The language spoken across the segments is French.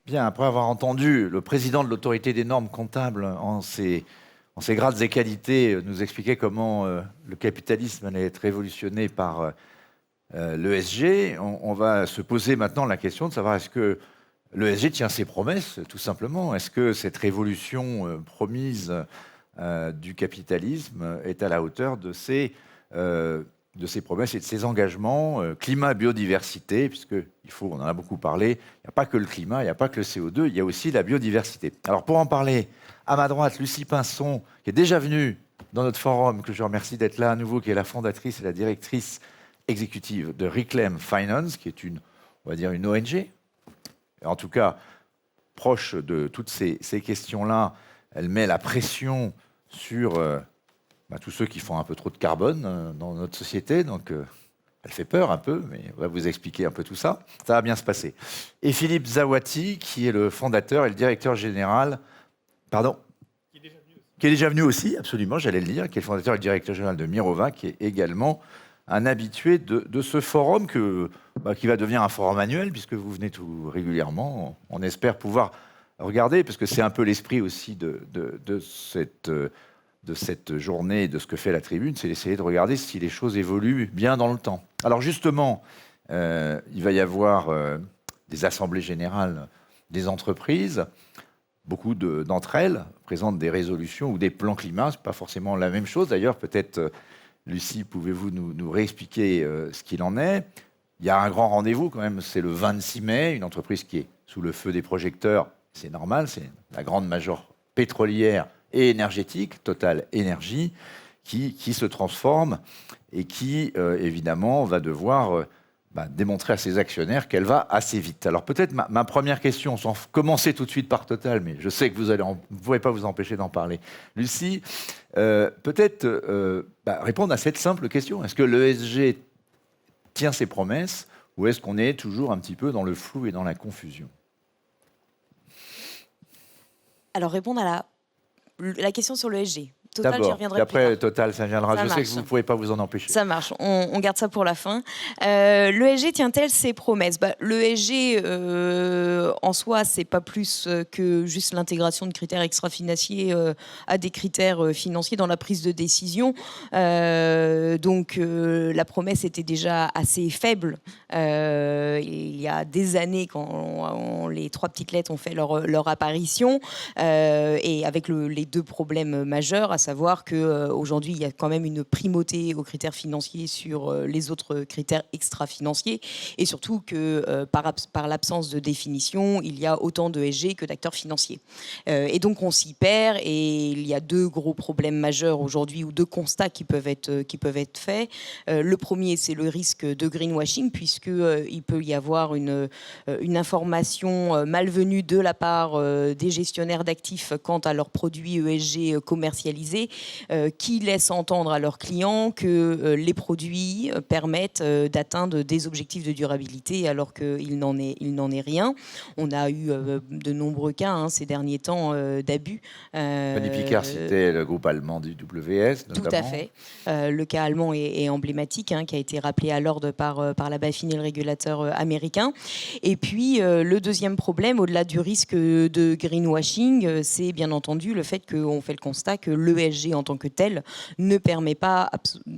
Bien, après avoir entendu le président de l'autorité des normes comptables en ses grades et qualités nous expliquer comment le capitalisme allait être révolutionné par l'ESG, on va se poser maintenant la question de savoir est-ce que l'ESG tient ses promesses, tout simplement. Est-ce que cette révolution promise du capitalisme est à la hauteur de ses promesses et de ses engagements, climat, biodiversité, on en a beaucoup parlé, il n'y a pas que le climat, il n'y a pas que le CO2, il y a aussi la biodiversité. Alors pour en parler, à ma droite, Lucie Pinson, qui est déjà venue dans notre forum, que je remercie d'être là à nouveau, qui est la fondatrice et la directrice exécutive de Reclaim Finance, qui est on va dire une ONG, en tout cas proche de toutes ces questions-là. Elle met la pression sur tous ceux qui font un peu trop de carbone dans notre société, donc elle fait peur un peu, mais on va vous expliquer un peu tout ça. Ça va bien se passer. Et Philippe Zawati, qui est le fondateur et le directeur général... Pardon ? Qui est déjà venu aussi, absolument, j'allais le dire, qui est le fondateur et le directeur général de Mirova, qui est également un habitué de ce forum qui va devenir un forum annuel, puisque vous venez tout régulièrement. On espère pouvoir regarder, parce que c'est un peu l'esprit aussi de cette journée, de ce que fait la Tribune, c'est d'essayer de regarder si les choses évoluent bien dans le temps. Alors justement, il va y avoir des assemblées générales des entreprises. Beaucoup d'entre elles présentent des résolutions ou des plans climat. Ce n'est pas forcément la même chose. D'ailleurs, peut-être, Lucie, pouvez-vous nous réexpliquer ce qu'il en est? Il y a un grand rendez-vous quand même, c'est le 26 mai, une entreprise qui est sous le feu des projecteurs. C'est normal, c'est la grande major pétrolière et énergétique, Total Énergie, qui se transforme et qui, évidemment, va devoir démontrer à ses actionnaires qu'elle va assez vite. Alors peut-être ma première question, sans commencer tout de suite par Total, mais je sais que vous ne pouvez pas vous empêcher d'en parler. Lucie, peut-être répondre à cette simple question. Est-ce que l'ESG tient ses promesses ou est-ce qu'on est toujours un petit peu dans le flou et dans la confusion? Alors répondre à la question sur l'ESG. Total, j'y reviendrai et après, plus tard. Total, ça viendra. Ça je marche. sais que vous ne pouvez pas vous en empêcher. Ça marche, on garde ça pour la fin. L'ESG tient-elle ses promesses? L'ESG, en soi, c'est pas plus que juste l'intégration de critères extra-financiers à des critères financiers dans la prise de décision. Donc, la promesse était déjà assez faible il y a des années quand les trois petites lettres ont fait leur apparition, et avec les deux problèmes majeurs, à savoir qu'aujourd'hui, il y a quand même une primauté aux critères financiers sur les autres critères extra-financiers, et surtout que par l'absence de définition, il y a autant de ESG que d'acteurs financiers. Et donc on s'y perd, et il y a deux gros problèmes majeurs aujourd'hui, ou deux constats qui peuvent être faits. Le premier, c'est le risque de greenwashing, puisqu'il peut y avoir une information malvenue de la part des gestionnaires d'actifs quant à leurs produits ESG commercialisés, qui laissent entendre à leurs clients que les produits permettent d'atteindre des objectifs de durabilité, alors qu'il n'en est rien. On a eu de nombreux cas ces derniers temps d'abus. Fanny Picard citait le groupe allemand du WS, notamment. Tout à fait. Le cas allemand est emblématique, qui a été rappelé à l'ordre par la BaFin et le régulateur américain. Et puis, le deuxième problème, au-delà du risque de greenwashing, c'est bien entendu le fait qu'on fait le constat que l'ESG en tant que tel ne permet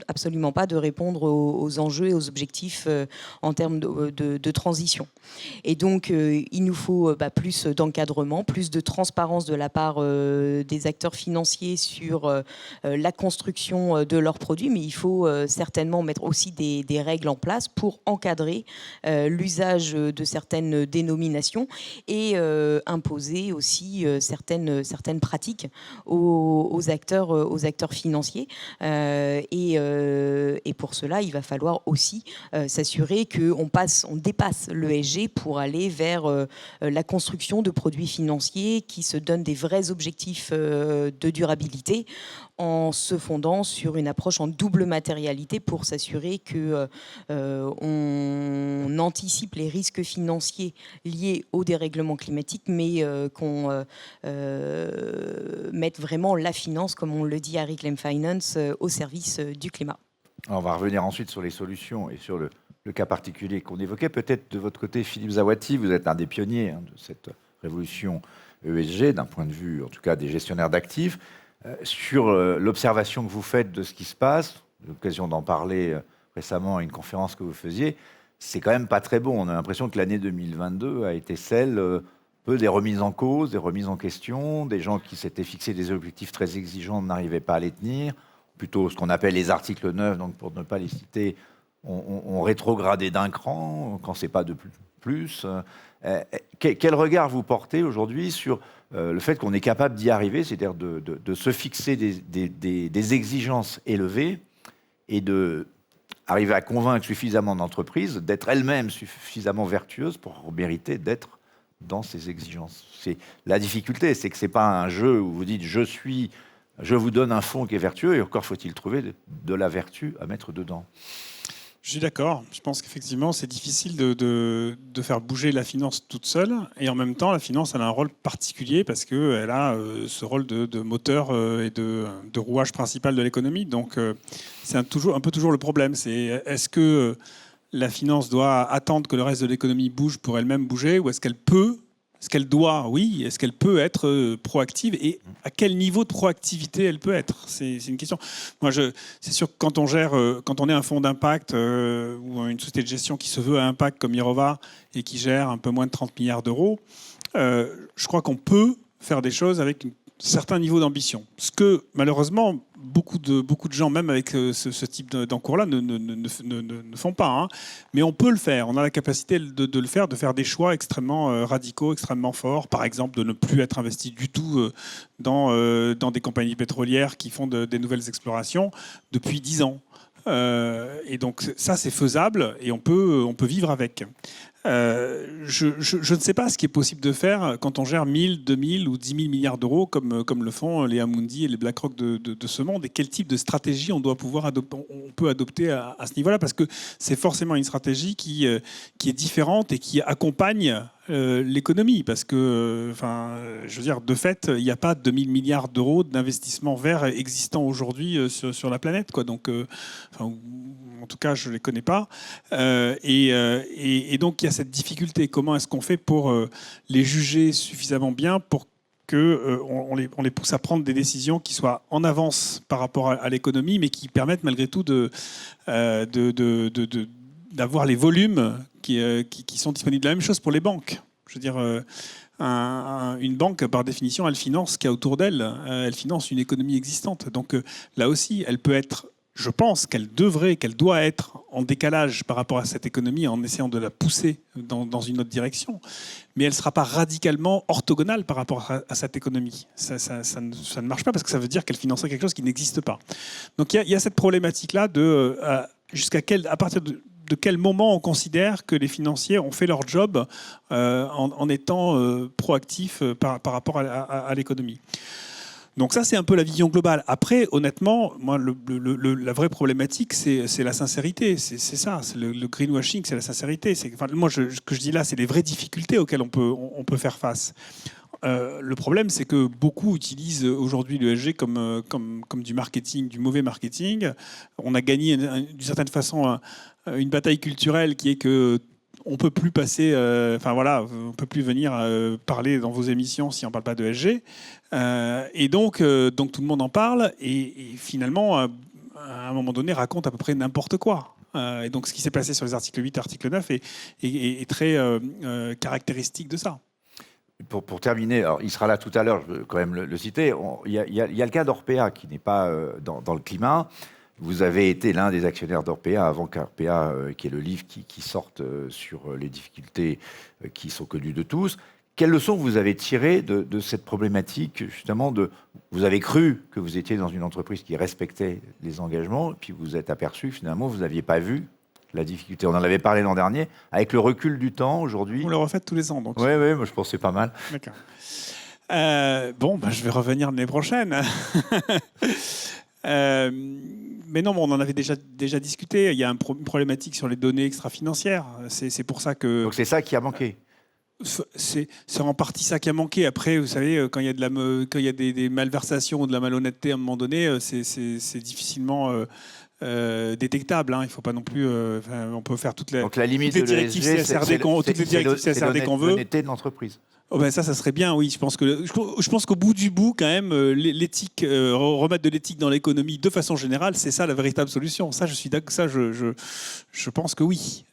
absolument pas de répondre aux enjeux et aux objectifs en termes de transition. Et donc, il nous faut plus d'encadrement, plus de transparence de la part des acteurs financiers sur la construction de leurs produits, mais il faut certainement mettre aussi des règles en place pour encadrer l'usage de certaines dénominations et imposer aussi certaines pratiques aux acteurs financiers. Et pour cela, il va falloir aussi s'assurer qu'on dépasse l'ESG pour aller vers la construction de produits financiers qui se donnent des vrais objectifs de durabilité, en se fondant sur une approche en double matérialité pour s'assurer qu'on anticipe les risques financiers liés au dérèglement climatique, mais qu'on mette vraiment la finance, comme on le dit à Reclaim Finance, au service du climat. Alors on va revenir ensuite sur les solutions et sur le cas particulier qu'on évoquait. Peut-être de votre côté, Philippe Zawati, vous êtes un des pionniers de cette révolution ESG, d'un point de vue, en tout cas, des gestionnaires d'actifs. Sur l'observation que vous faites de ce qui se passe, j'ai eu l'occasion d'en parler récemment à une conférence que vous faisiez, c'est quand même pas très bon. On a l'impression que l'année 2022 a été celle peu des remises en cause, des remises en question, des gens qui s'étaient fixés des objectifs très exigeants n'arrivaient pas à les tenir, plutôt ce qu'on appelle les articles 9, donc pour ne pas les citer, on rétrogradé d'un cran quand c'est pas de plus. Quel regard vous portez aujourd'hui sur le fait qu'on est capable d'y arriver, c'est-à-dire de se fixer des exigences élevées et d'arriver à convaincre suffisamment d'entreprises d'être elles-mêmes suffisamment vertueuses pour mériter d'être dans ces exigences? C'est la difficulté, c'est que c'est pas un jeu où vous dites je vous donne un fonds qui est vertueux, et encore faut-il trouver de la vertu à mettre dedans. Je suis d'accord. Je pense qu'effectivement, c'est difficile de faire bouger la finance toute seule. Et en même temps, la finance, elle a un rôle particulier parce qu'elle a ce rôle de moteur et de rouage principal de l'économie. Donc, c'est un peu toujours le problème. C'est est-ce que la finance doit attendre que le reste de l'économie bouge pour elle-même bouger, ou est-ce qu'elle peut, est-ce qu'elle doit, oui, est-ce qu'elle peut être proactive, et à quel niveau de proactivité elle peut être? C'est une question. Moi, c'est sûr que quand on est un fonds d'impact ou une société de gestion qui se veut à impact comme Mirova et qui gère un peu moins de 30 milliards d'euros, je crois qu'on peut faire des choses avec un certain niveau d'ambition. Ce que, malheureusement, beaucoup de gens, même avec ce type d'encours-là, ne font pas. Hein. Mais on peut le faire. On a la capacité de le faire, de faire des choix extrêmement radicaux, extrêmement forts. Par exemple, de ne plus être investi du tout dans des compagnies pétrolières qui font des nouvelles explorations depuis 10 ans. Et donc ça, c'est faisable et on peut vivre avec. Je ne sais pas ce qui est possible de faire quand on gère 1000, 2000 ou 10 000 milliards d'euros comme le font les Amundi et les BlackRock de ce monde, et quel type de stratégie on peut adopter à ce niveau-là, parce que c'est forcément une stratégie qui est différente et qui accompagne l'économie, parce que, je veux dire, de fait, il n'y a pas 2000 milliards d'euros d'investissements verts existants aujourd'hui sur la planète, quoi. Donc, en tout cas, je ne les connais pas. Et donc, il y a cette difficulté. Comment est-ce qu'on fait pour les juger suffisamment bien pour qu'on les pousse à prendre des décisions qui soient en avance par rapport à l'économie, mais qui permettent malgré tout d'avoir les volumes qui sont disponibles. La même chose pour les banques. Je veux dire, une banque, par définition, elle finance ce qu'il y a autour d'elle. Elle finance une économie existante. Donc là aussi, elle peut être, je pense qu'elle doit être en décalage par rapport à cette économie en essayant de la pousser dans une autre direction. Mais elle ne sera pas radicalement orthogonale par rapport à cette économie. Ça ne marche pas, parce que ça veut dire qu'elle financerait quelque chose qui n'existe pas. Donc il y a cette problématique-là de à partir de quel moment on considère que les financiers ont fait leur job en étant proactifs par rapport à l'économie. Donc ça, c'est un peu la vision globale. Après, honnêtement, moi, la vraie problématique, c'est la sincérité. C'est ça, c'est le greenwashing, c'est la sincérité. Moi, ce que je dis là, c'est les vraies difficultés auxquelles on peut faire face. Le problème, c'est que beaucoup utilisent aujourd'hui l'ESG comme du marketing, du mauvais marketing. On a gagné d'une certaine façon une bataille culturelle qui est que on peut plus passer, on peut plus venir parler dans vos émissions si on parle pas de ESG. Et donc tout le monde en parle et finalement, à un moment donné, raconte à peu près n'importe quoi. Et donc ce qui s'est passé sur les articles 8 et article 9 est très caractéristique de ça. Pour terminer, alors il sera là tout à l'heure, je veux quand même le citer, il y a le cas d'Orpea qui n'est pas dans le climat. Vous avez été l'un des actionnaires d'Orpea avant qu'Orpea, qui est le livre qui sorte sur les difficultés qui sont connues de tous. Quelles leçons vous avez tirées de cette problématique, justement, vous avez cru que vous étiez dans une entreprise qui respectait les engagements, et puis vous êtes aperçu, finalement, vous n'aviez pas vu la difficulté. On en avait parlé l'an dernier. Avec le recul du temps, aujourd'hui... On le refait tous les ans, donc. Oui, moi je pense que c'est pas mal. D'accord. Je vais revenir l'année prochaine. Mais non, on en avait déjà discuté. Il y a une problématique sur les données extra-financières. C'est pour ça que... Donc c'est ça qui a manqué. C'est en partie ça qui a manqué. Après, vous savez, quand il y a des malversations ou de la malhonnêteté à un moment donné, c'est difficilement détectable. Hein. Il ne faut pas non plus... on peut faire toutes les Donc la limite directives CSRD qu'on veut. l'honnêteté de l'entreprise. Oh ben ça serait bien, oui. Je pense qu'au bout du bout, quand même, l'éthique, remettre de l'éthique dans l'économie de façon générale, c'est ça la véritable solution. Ça, je suis d'accord. Ça, je pense que oui.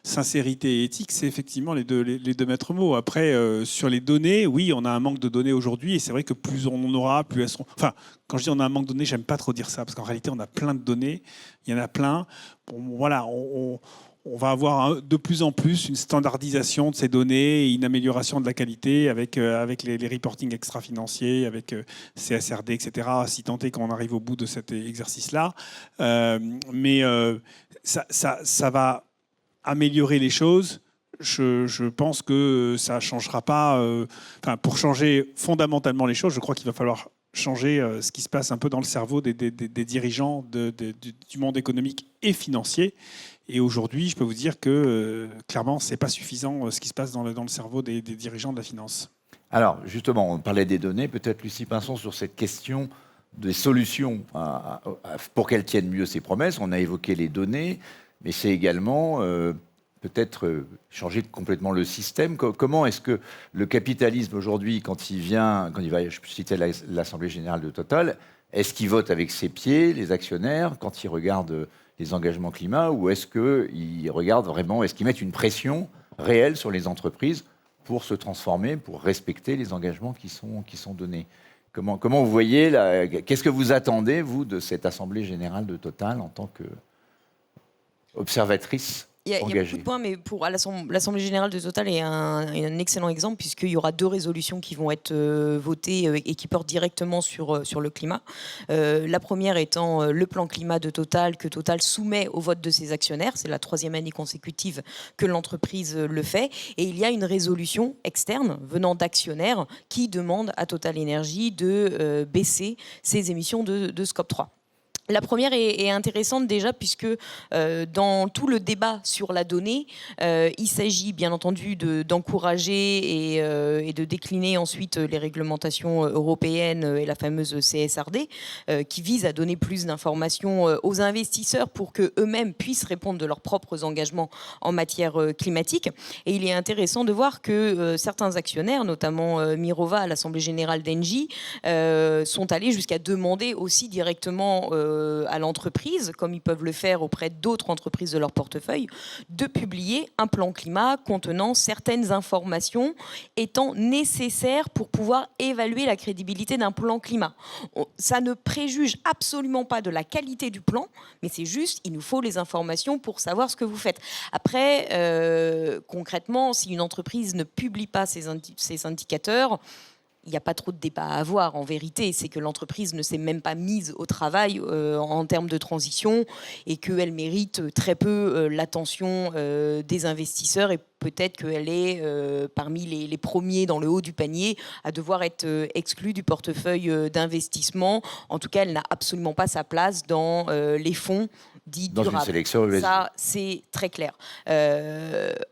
Sincérité et éthique, c'est effectivement les deux maîtres mots. Après, sur les données, oui, on a un manque de données aujourd'hui, et c'est vrai que plus on en aura, plus elles seront. Enfin, quand je dis on a un manque de données, j'aime pas trop dire ça, parce qu'en réalité, on a plein de données. Il y en a plein. Bon, voilà, on va avoir de plus en plus une standardisation de ces données et une amélioration de la qualité avec les reporting extra-financiers, avec CSRD, etc., si tant est qu'on arrive au bout de cet exercice-là. Mais ça va améliorer les choses. Je pense que ça ne changera pas. Pour changer fondamentalement les choses, je crois qu'il va falloir changer ce qui se passe un peu dans le cerveau des dirigeants du monde économique et financier. Et aujourd'hui, je peux vous dire que clairement, ce n'est pas suffisant ce qui se passe dans le cerveau des dirigeants de la finance. Alors, justement, on parlait des données. Peut-être, Lucie Pinson, sur cette question des solutions pour qu'elles tiennent mieux ces promesses. On a évoqué les données, mais c'est également peut-être changer complètement le système. Comment est-ce que le capitalisme, aujourd'hui, quand il va, je citais l'Assemblée générale de Total, est-ce qu'il vote avec ses pieds, les actionnaires, quand il regarde les engagements climat, ou est-ce qu'ils regardent vraiment, est-ce qu'ils mettent une pression réelle sur les entreprises pour se transformer, pour respecter les engagements qui sont donnés? Comment vous voyez, qu'est-ce que vous attendez, vous, de cette Assemblée générale de Total en tant qu'observatrice? Il y a beaucoup de points, mais l'Assemblée générale de Total est un excellent exemple, puisqu'il y aura 2 résolutions qui vont être votées et qui portent directement sur le climat. La première étant le plan climat de Total, que Total soumet au vote de ses actionnaires. C'est la 3e année consécutive que l'entreprise le fait. Et il y a une résolution externe venant d'actionnaires qui demande à Total Energy de baisser ses émissions de Scope 3. La première est intéressante déjà puisque dans tout le débat sur la donnée, il s'agit bien entendu d'encourager et de décliner ensuite les réglementations européennes et la fameuse CSRD qui vise à donner plus d'informations aux investisseurs pour qu'eux-mêmes puissent répondre de leurs propres engagements en matière climatique. Et il est intéressant de voir que certains actionnaires, notamment Mirova à l'Assemblée générale d'Engie, sont allés jusqu'à demander aussi directement à l'entreprise, comme ils peuvent le faire auprès d'autres entreprises de leur portefeuille, de publier un plan climat contenant certaines informations étant nécessaires pour pouvoir évaluer la crédibilité d'un plan climat. Ça ne préjuge absolument pas de la qualité du plan, mais c'est juste, il nous faut les informations pour savoir ce que vous faites. Après, concrètement, si une entreprise ne publie pas ces indicateurs, il n'y a pas trop de débat à avoir en vérité, c'est que l'entreprise ne s'est même pas mise au travail en termes de transition et qu'elle mérite très peu l'attention des investisseurs et peut-être qu'elle est parmi les premiers dans le haut du panier à devoir être exclue du portefeuille d'investissement. En tout cas, elle n'a absolument pas sa place dans les fonds dits durables. Dans une sélection ESG. Ça, c'est très clair.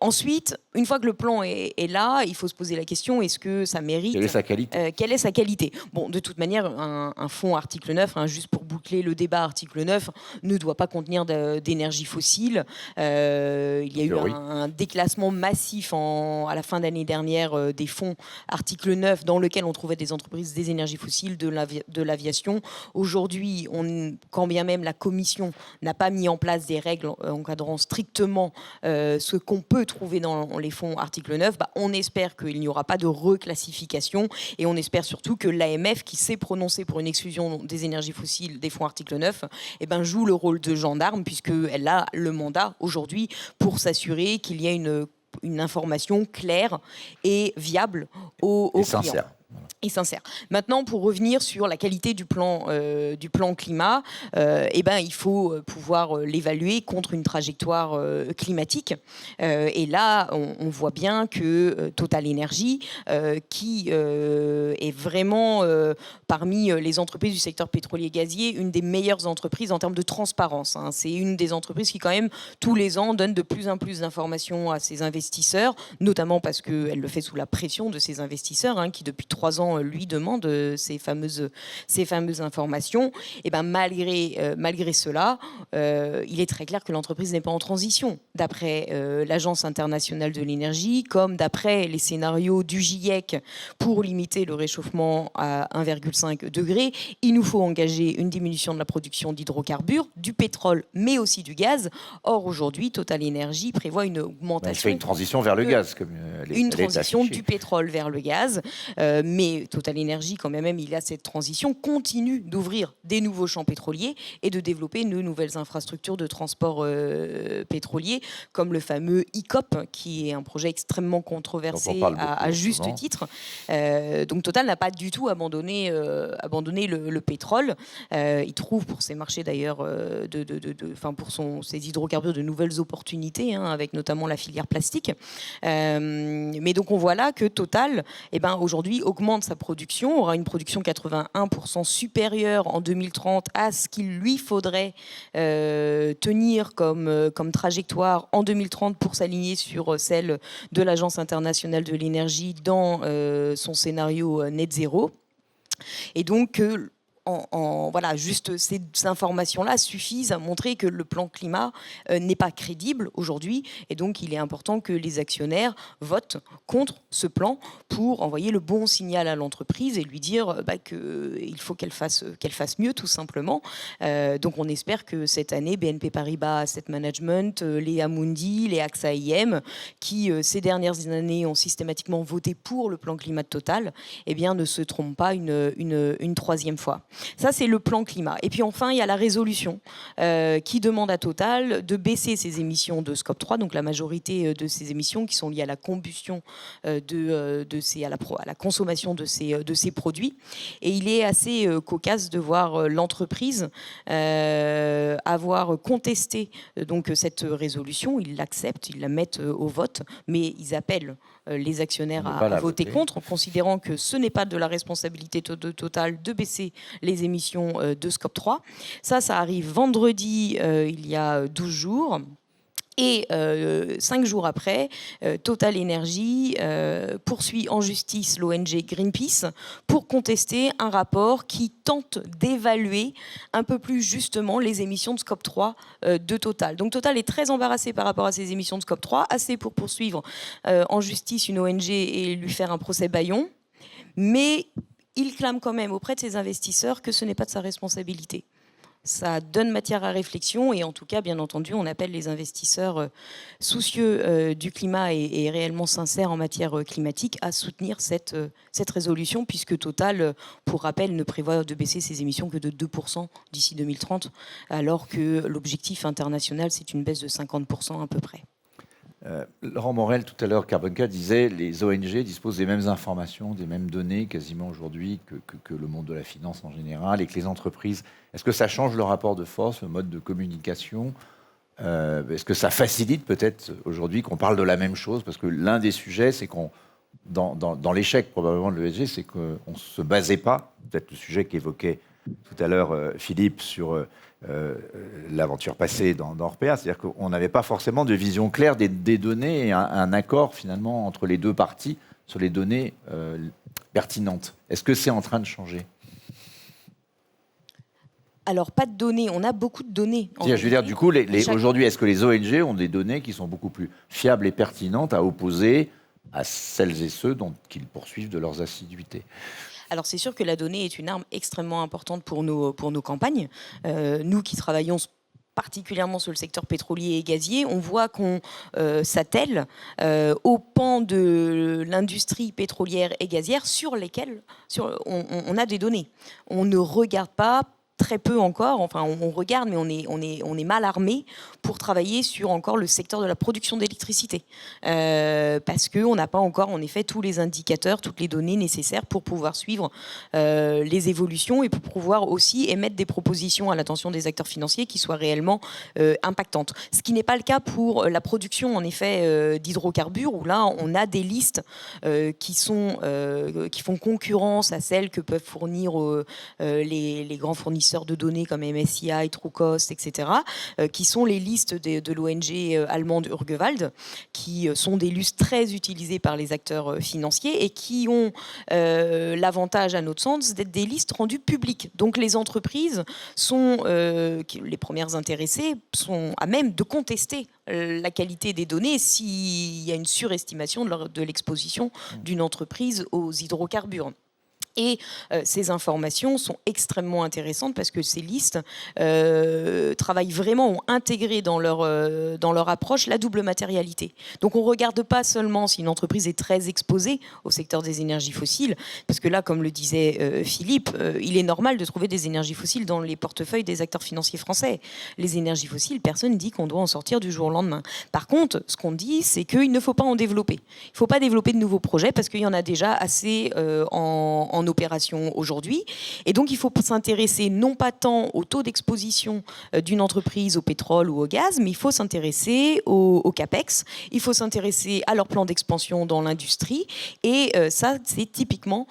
Ensuite, une fois que le plan est là, il faut se poser la question, est-ce que ça mérite... Quelle est sa qualité quelle est sa qualité? Bon, de toute manière, un fonds article 9, juste pour boucler le débat article 9, ne doit pas contenir d'énergie fossile. Il y a eu un déclassement massif à la fin d'année dernière des fonds article 9 dans lequel on trouvait des entreprises des énergies fossiles, de l'aviation. Aujourd'hui, quand bien même la Commission n'a pas mis en place des règles encadrant strictement ce qu'on peut trouver dans les fonds article 9, on espère qu'il n'y aura pas de reclassification et on espère surtout que l'AMF, qui s'est prononcée pour une exclusion des énergies fossiles des fonds article 9, joue le rôle de gendarme puisqu'elle a le mandat aujourd'hui pour s'assurer qu'il y ait une information claire et viable aux clients. Et sincère. Maintenant, pour revenir sur la qualité du plan climat, il faut pouvoir l'évaluer contre une trajectoire climatique. Et là, on voit bien que Total Energy, qui est vraiment parmi les entreprises du secteur pétrolier gazier, une des meilleures entreprises en termes de transparence. C'est une des entreprises qui, quand même, tous les ans, donne de plus en plus d'informations à ses investisseurs, notamment parce qu'elle le fait sous la pression de ses investisseurs, qui depuis 3 ans client lui demande ces fameuses informations. Et ben malgré cela, il est très clair que l'entreprise n'est pas en transition. D'après l'Agence internationale de l'énergie, comme d'après les scénarios du GIEC pour limiter le réchauffement à 1,5 degré, il nous faut engager une diminution de la production d'hydrocarbures, du pétrole, mais aussi du gaz. Or, aujourd'hui, Total Energy prévoit une augmentation. Elle fait une transition vers le gaz. Comme une transition du pétrole vers le gaz. Mais Total Energy, quand même, il a cette transition, continue d'ouvrir des nouveaux champs pétroliers et de développer de nouvelles infrastructures de transport pétrolier, comme le fameux ICOP, qui est un projet extrêmement controversé à juste titre. Donc Total n'a pas du tout abandonné le pétrole. Il trouve pour ses marchés d'ailleurs, pour ses hydrocarbures de nouvelles opportunités, avec notamment la filière plastique. Mais donc on voit là que Total, aujourd'hui, augmente sa production, aura une production 81% supérieure en 2030 à ce qu'il lui faudrait tenir comme trajectoire en 2030 pour s'aligner sur celle de l'Agence internationale de l'énergie dans son scénario net zéro. Et donc, voilà, juste ces informations-là suffisent à montrer que le plan climat n'est pas crédible aujourd'hui. Et donc, il est important que les actionnaires votent contre ce plan pour envoyer le bon signal à l'entreprise et lui dire qu'il faut qu'elle fasse mieux, tout simplement. Donc, on espère que cette année, BNP Paribas Asset Management, les Amundi, les AXA IM, qui ces dernières années ont systématiquement voté pour le plan climat de Total, ne se trompent pas une troisième fois. Ça, c'est le plan climat. Et puis enfin, il y a la résolution qui demande à Total de baisser ses émissions de Scope 3, donc la majorité de ces émissions qui sont liées à la combustion à la consommation de ces produits. Et il est assez cocasse de voir l'entreprise avoir contesté donc cette résolution. Ils l'acceptent, ils la mettent au vote, mais ils appellent les actionnaires à voter contre, en considérant que ce n'est pas de la responsabilité de Total de baisser les émissions de Scope 3. Ça arrive vendredi, il y a 12 jours. Et 5 jours après, Total Energy poursuit en justice l'ONG Greenpeace pour contester un rapport qui tente d'évaluer un peu plus justement les émissions de Scope 3 de Total. Donc Total est très embarrassé par rapport à ces émissions de Scope 3, assez pour poursuivre en justice une ONG et lui faire un procès bâillon. Mais il clame quand même auprès de ses investisseurs que ce n'est pas de sa responsabilité. Ça donne matière à réflexion et en tout cas, bien entendu, on appelle les investisseurs soucieux du climat et réellement sincères en matière climatique à soutenir cette résolution, puisque Total, pour rappel, ne prévoit de baisser ses émissions que de 2% d'ici 2030, alors que l'objectif international, c'est une baisse de 50% à peu près. Laurent Morel, tout à l'heure, Carbonca disait les ONG disposent des mêmes informations, des mêmes données quasiment aujourd'hui que le monde de la finance en général et que les entreprises. Est-ce que ça change le rapport de force, le mode de communication ? Est-ce que ça facilite peut-être aujourd'hui qu'on parle de la même chose ? Parce que l'un des sujets, c'est qu'on, dans l'échec probablement de l'ESG, c'est qu'on ne se basait pas, peut-être le sujet qu'évoquait tout à l'heure Philippe sur l'aventure passée dans Orpea, c'est-à-dire qu'on n'avait pas forcément de vision claire des données et un accord finalement entre les deux parties sur les données pertinentes. Est-ce que c'est en train de changer ? Alors, pas de données. On a beaucoup de données. Je veux dire, du coup, aujourd'hui, est-ce que les ONG ont des données qui sont beaucoup plus fiables et pertinentes à opposer à celles et ceux qu'ils poursuivent de leurs assiduités ? Alors c'est sûr que la donnée est une arme extrêmement importante pour nos campagnes. Nous qui travaillons particulièrement sur le secteur pétrolier et gazier, on voit qu'on s'attelle au pan de l'industrie pétrolière et gazière sur lesquels on a des données. On ne regarde pas, très peu encore, enfin on regarde, mais on est mal armé pour travailler sur encore le secteur de la production d'électricité. Parce qu'on n'a pas encore, en effet, tous les indicateurs, toutes les données nécessaires pour pouvoir suivre les évolutions et pour pouvoir aussi émettre des propositions à l'attention des acteurs financiers qui soient réellement impactantes. Ce qui n'est pas le cas pour la production, en effet, d'hydrocarbures, où là, on a des listes qui font concurrence à celles que peuvent fournir les grands fournisseurs de données comme MSCI, Trucost, etc., qui sont les listes de l'ONG allemande Urgewald, qui sont des listes très utilisées par les acteurs financiers et qui ont l'avantage, à notre sens, d'être des listes rendues publiques. Donc les entreprises sont, les premières intéressées, sont à même de contester la qualité des données s'il y a une surestimation de l'exposition d'une entreprise aux hydrocarbures. Et ces informations sont extrêmement intéressantes parce que ces listes travaillent vraiment, ont intégré dans leur approche la double matérialité. Donc on ne regarde pas seulement si une entreprise est très exposée au secteur des énergies fossiles, parce que là, comme le disait Philippe, il est normal de trouver des énergies fossiles dans les portefeuilles des acteurs financiers français. Les énergies fossiles, personne ne dit qu'on doit en sortir du jour au lendemain. Par contre, ce qu'on dit, c'est qu'il ne faut pas en développer. Il ne faut pas développer de nouveaux projets parce qu'il y en a déjà assez en opération aujourd'hui. Et donc, il faut s'intéresser non pas tant au taux d'exposition d'une entreprise au pétrole ou au gaz, mais il faut s'intéresser au CAPEX, il faut s'intéresser à leur plan d'expansion dans l'industrie. Et ça, c'est typiquement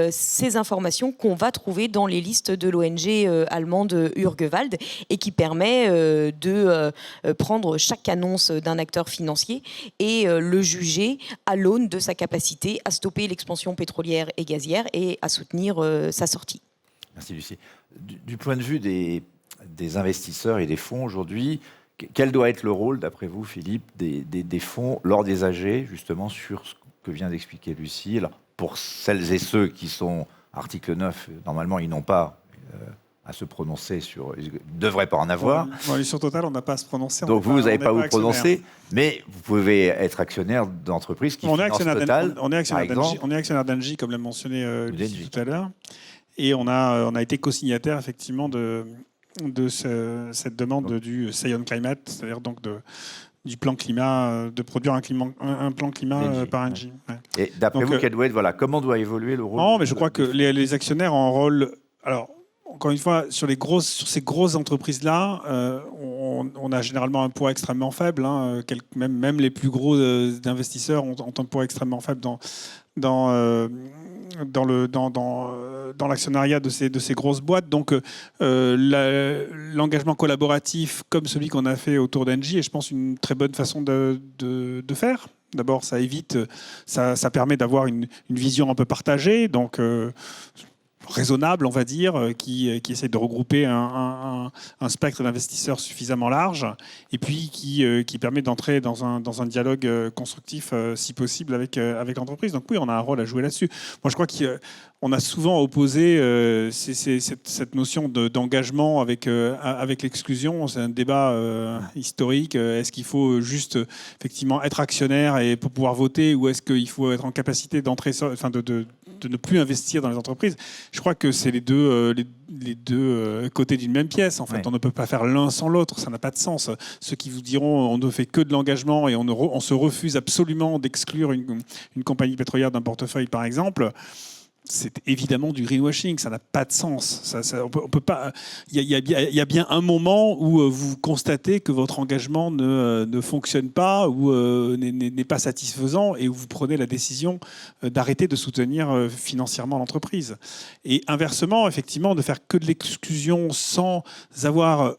ces informations qu'on va trouver dans les listes de l'ONG allemande Urgewald et qui permet de prendre chaque annonce d'un acteur financier et le juger à l'aune de sa capacité à stopper l'expansion pétrolière et gazière et à soutenir sa sortie. Merci Lucie. Du point de vue des investisseurs et des fonds aujourd'hui, quel doit être le rôle, d'après vous, Philippe, des fonds lors des AG, justement, sur ce que vient d'expliquer Lucie? Alors, pour celles et ceux qui sont article 9, normalement, ils n'ont pas à se prononcer sur... Ils ne devraient pas en avoir. Bon, sur Total, on n'a pas à se prononcer. Donc vous n'avez pas à vous prononcer, mais vous pouvez être actionnaire d'entreprises qui financent Total. On est actionnaire d'Engie, comme l'a mentionné Lucie tout à l'heure. Et on a été co-signataire, effectivement, de cette demande du Sion Climate, c'est-à-dire donc du plan climat, de produire un plan climat par Engie. Ouais. Et d'après vous, comment doit évoluer le rôle? Non, mais je crois que les actionnaires ont un rôle... Alors, encore une fois, sur ces grosses entreprises-là, on a généralement un poids extrêmement faible. Hein, même les plus gros investisseurs ont un poids extrêmement faible dans l'actionnariat de ces grosses boîtes. Donc, l'engagement collaboratif comme celui qu'on a fait autour d'Engie est, je pense, une très bonne façon de faire. D'abord, ça évite, ça permet d'avoir une vision un peu partagée. Donc, raisonnable, on va dire, qui essaie de regrouper un spectre d'investisseurs suffisamment large et puis qui permet d'entrer dans un dialogue constructif, si possible, avec l'entreprise. Donc oui, on a un rôle à jouer là-dessus. Moi, je crois qu'on a souvent opposé cette notion d'engagement avec l'exclusion. C'est un débat historique. Est-ce qu'il faut juste effectivement être actionnaire et pour pouvoir voter, ou est-ce qu'il faut être en capacité d'entrer, enfin de ne plus investir dans les entreprises? Je crois que c'est les deux côtés d'une même pièce. En fait, on ne peut pas faire l'un sans l'autre. Ça n'a pas de sens. Ceux qui vous diront on ne fait que de l'engagement et on se refuse absolument d'exclure une compagnie pétrolière d'un portefeuille, par exemple, c'est évidemment du greenwashing, ça n'a pas de sens. On peut pas. Il y a bien un moment où vous constatez que votre engagement ne fonctionne pas ou n'est pas satisfaisant et où vous prenez la décision d'arrêter de soutenir financièrement l'entreprise. Et inversement, effectivement, de faire que de l'exclusion sans avoir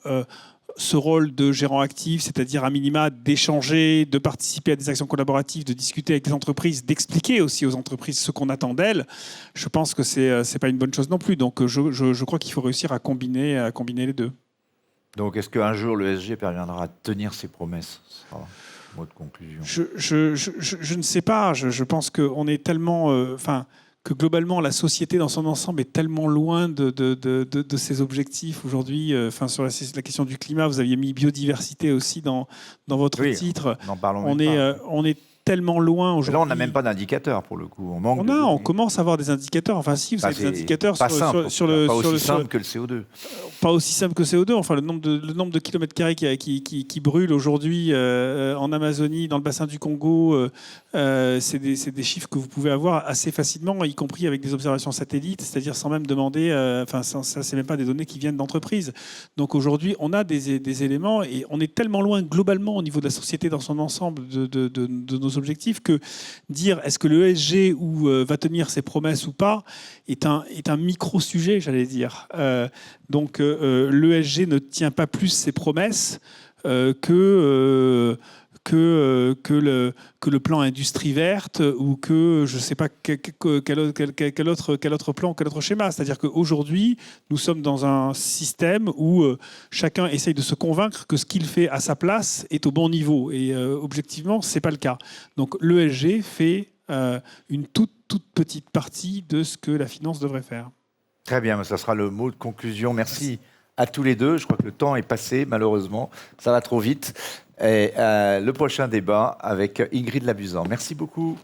ce rôle de gérant actif, c'est-à-dire à minima d'échanger, de participer à des actions collaboratives, de discuter avec les entreprises, d'expliquer aussi aux entreprises ce qu'on attend d'elles, je pense que c'est pas une bonne chose non plus. Donc je crois qu'il faut réussir à combiner les deux. Donc est-ce qu'un jour le SG parviendra à tenir ses promesses? Ce sera un mot de conclusion. Je ne sais pas. Je pense qu'on est tellement... que globalement, la société dans son ensemble est tellement loin de ses objectifs aujourd'hui. Sur la question du climat, vous aviez mis biodiversité aussi dans votre titre. On est tellement loin aujourd'hui. Là, on n'a même pas d'indicateurs pour le coup. On commence à avoir des indicateurs. Enfin, si, vous avez des indicateurs sur le... Pas aussi simple que le CO2. Pas aussi simple que le CO2. Enfin, le nombre de kilomètres carrés qui brûlent aujourd'hui en Amazonie, dans le bassin du Congo, c'est des chiffres que vous pouvez avoir assez facilement, y compris avec des observations satellites, c'est-à-dire sans même demander... ça, c'est même pas des données qui viennent d'entreprises. Donc aujourd'hui, on a des éléments et on est tellement loin globalement au niveau de la société dans son ensemble de nos objectifs que dire est-ce que le ESG va tenir ses promesses ou pas est un micro-sujet, j'allais dire. Donc l'ESG ne tient pas plus ses promesses que que le plan industrie verte ou que je ne sais pas quel autre plan, quel autre schéma. C'est-à-dire qu'aujourd'hui, nous sommes dans un système où chacun essaye de se convaincre que ce qu'il fait à sa place est au bon niveau. Et objectivement, ce n'est pas le cas. Donc l'ESG fait une toute petite partie de ce que la finance devrait faire. Très bien, ça sera le mot de conclusion. Merci à tous les deux. Je crois que le temps est passé, malheureusement. Ça va trop vite. Et le prochain débat avec Ingrid Labuzan. Merci beaucoup.